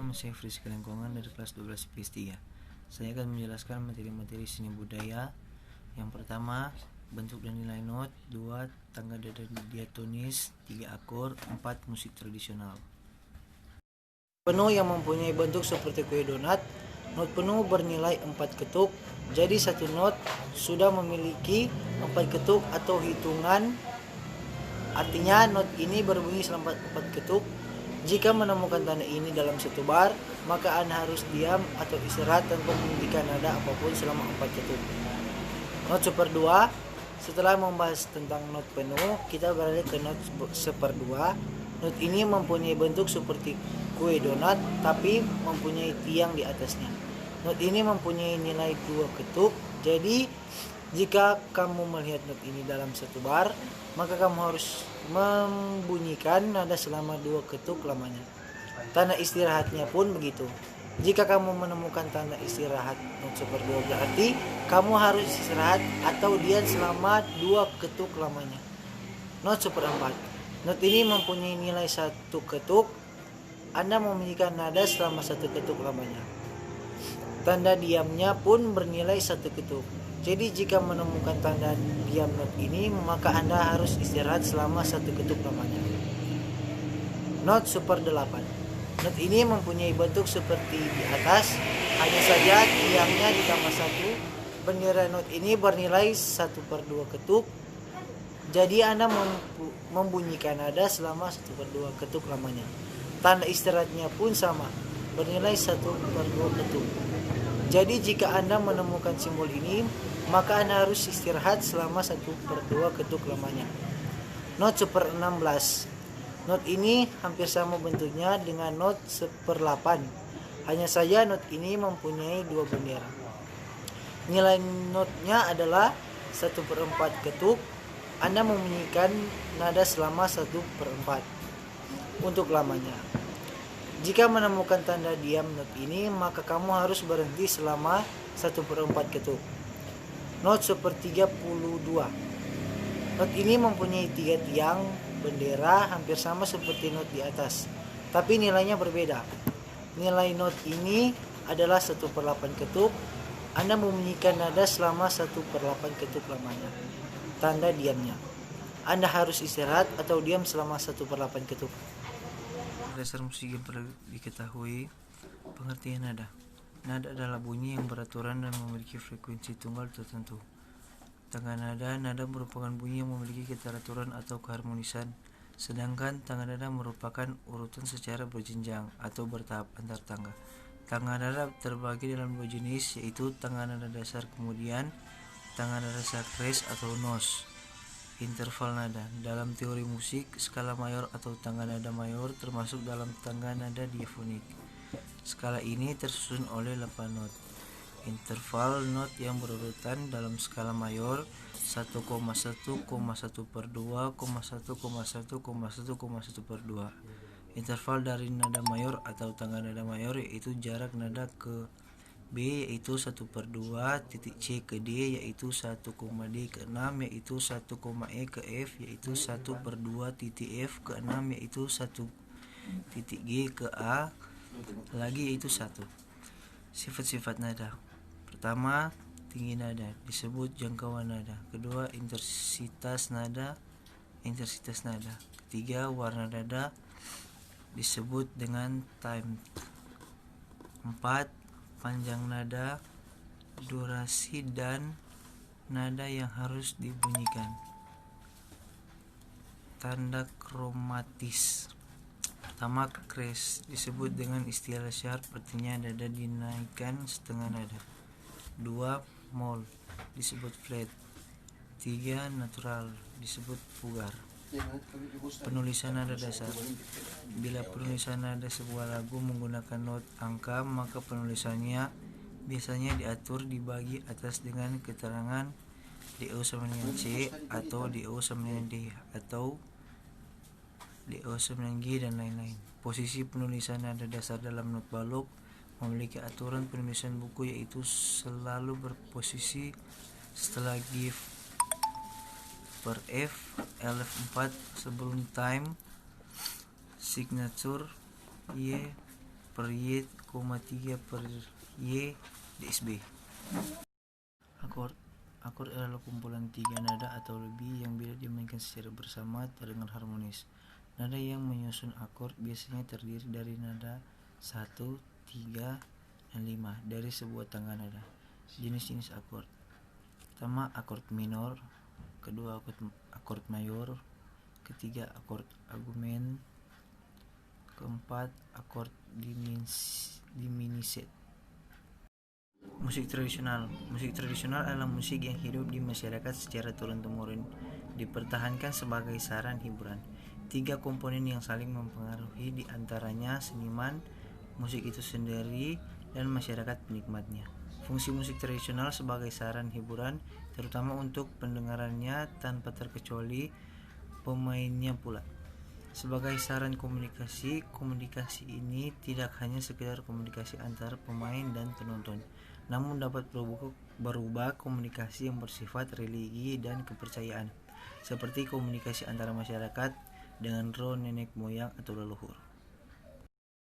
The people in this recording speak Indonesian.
Assalamualaikum, saya Fris Kelengkongan dari kelas 12 IPS 3. Saya akan menjelaskan materi-materi seni budaya. Yang pertama, bentuk dan nilai not. 2. Tangga nada diatonis. 3. Akor. 4. Musik tradisional. Penuh yang mempunyai bentuk seperti kue donat. Not penuh bernilai 4 ketuk. Jadi satu not sudah memiliki 4 ketuk atau hitungan. Artinya not ini berbunyi selama 4 ketuk. Jika menemukan tanda ini dalam satu bar, maka Anda harus diam atau istirahat tanpa menghentikan nada apapun selama 4 ketuk. Not seperdua. Setelah membahas tentang not penuh, kita beralih ke not seperdua. Not ini mempunyai bentuk seperti kue donat, tapi mempunyai tiang di atasnya. Not ini mempunyai nilai 2 ketuk. Jadi jika kamu melihat not ini dalam satu bar, maka kamu harus membunyikan nada selama 2 ketuk lamanya. Tanda istirahatnya pun begitu. Jika kamu menemukan tanda istirahat not seperdua, berarti kamu harus istirahat atau diam selama 2 ketuk lamanya. Not seperempat. Not ini mempunyai nilai 1 ketuk. Anda membunyikan nada selama 1 ketuk lamanya. Tanda diamnya pun bernilai 1 ketuk. Jadi jika menemukan tanda diam not ini, maka Anda harus istirahat selama 1 ketuk lamanya. Not seperdelapan. Not ini mempunyai bentuk seperti di atas, hanya saja tiangnya ditambah 1. Bendera not ini bernilai 1/2 ketuk. Jadi Anda membunyikan nada selama 1/2 ketuk lamanya. Tanda istirahatnya pun sama, bernilai 1/2 ketuk. Jadi jika Anda menemukan simbol ini, maka Anda harus istirahat selama 1/2 ketuk lamanya. Not 16. Not ini hampir sama bentuknya dengan not 18. Hanya saja not ini mempunyai 2 bendera. Nilai notnya adalah 1/4 ketuk. Anda membunyikan nada selama 1/4 untuk lamanya. Jika menemukan tanda diam not ini, maka kamu harus berhenti selama 1/4 ketuk. Not 1/32. Not ini mempunyai 3 tiang bendera hampir sama seperti not di atas, tapi nilainya berbeda. Nilai not ini adalah 1/8 ketuk. Anda membunyikan nada selama 1/8 ketuk lamanya. Tanda diamnya. Anda harus istirahat atau diam selama 1/8 ketuk. Dasar musik yang perlu diketahui. Pengertian nada. Nada adalah bunyi yang beraturan dan memiliki frekuensi tunggal tertentu. Tangga nada. Nada merupakan bunyi yang memiliki keteraturan atau keharmonisan, sedangkan tangga nada merupakan urutan secara berjenjang atau bertahap antar tangga. Tangga nada terbagi dalam 2 jenis, yaitu tangga nada dasar kemudian tangga nada dasar kres atau nos. Interval nada. Dalam teori musik, skala mayor atau tangga nada mayor termasuk dalam tangga nada diafonik. Skala ini tersusun oleh 8 not. Interval not yang berurutan dalam skala mayor 1,1,1/2, 1,1,1,1,1/2. Interval dari nada mayor atau tangga nada mayor yaitu jarak nada ke B yaitu 1/2, titik C ke D yaitu 1,D ke 6 yaitu 1,E ke F yaitu 1/2, titik F ke 6 yaitu 1, titik G ke A lagi yaitu 1. Sifat-sifat nada. Pertama, tinggi nada disebut jangkauan nada. Kedua, intensitas nada. Ketiga, warna nada disebut dengan time. 4. Panjang nada, durasi, dan nada yang harus dibunyikan. Tanda kromatis. Pertama, kres disebut dengan istilah syarat, artinya nada dinaikkan setengah nada. 2. Mol disebut flat. 3. Natural disebut pugar. Penulisan nada dasar. Bila penulisan nada sebuah lagu menggunakan not angka, maka penulisannya biasanya diatur di bagi atas dengan keterangan DO sama dengan C atau DO sama dengan D atau DO sama dengan G dan lain-lain. Posisi penulisan nada dasar dalam not balok memiliki aturan penulisan buku, yaitu selalu berposisi setelah G per F, LF4 sebelum time, signature Y per Y, 3 per Y DSB. Akord adalah kumpulan 3 nada atau lebih yang bila dimainkan secara bersama terdengar harmonis. Nada yang menyusun akord biasanya terdiri dari nada 1, 3, dan 5 dari sebuah tangga nada. Jenis-jenis akord. Pertama, akord minor. Kedua, akord mayor. Ketiga, akord agumen. Keempat, akord diminished. Musik tradisional. Musik tradisional adalah musik yang hidup di masyarakat secara turun-temurun, dipertahankan sebagai saran hiburan. 3 komponen yang saling mempengaruhi, di antaranya seniman, musik itu sendiri, dan masyarakat penikmatnya. Fungsi musik tradisional sebagai saran hiburan, terutama untuk pendengarannya tanpa terkecuali pemainnya pula. Sebagai saran komunikasi ini tidak hanya sekedar komunikasi antar pemain dan penonton, namun dapat berubah komunikasi yang bersifat religi dan kepercayaan, seperti komunikasi antara masyarakat dengan roh nenek moyang atau leluhur.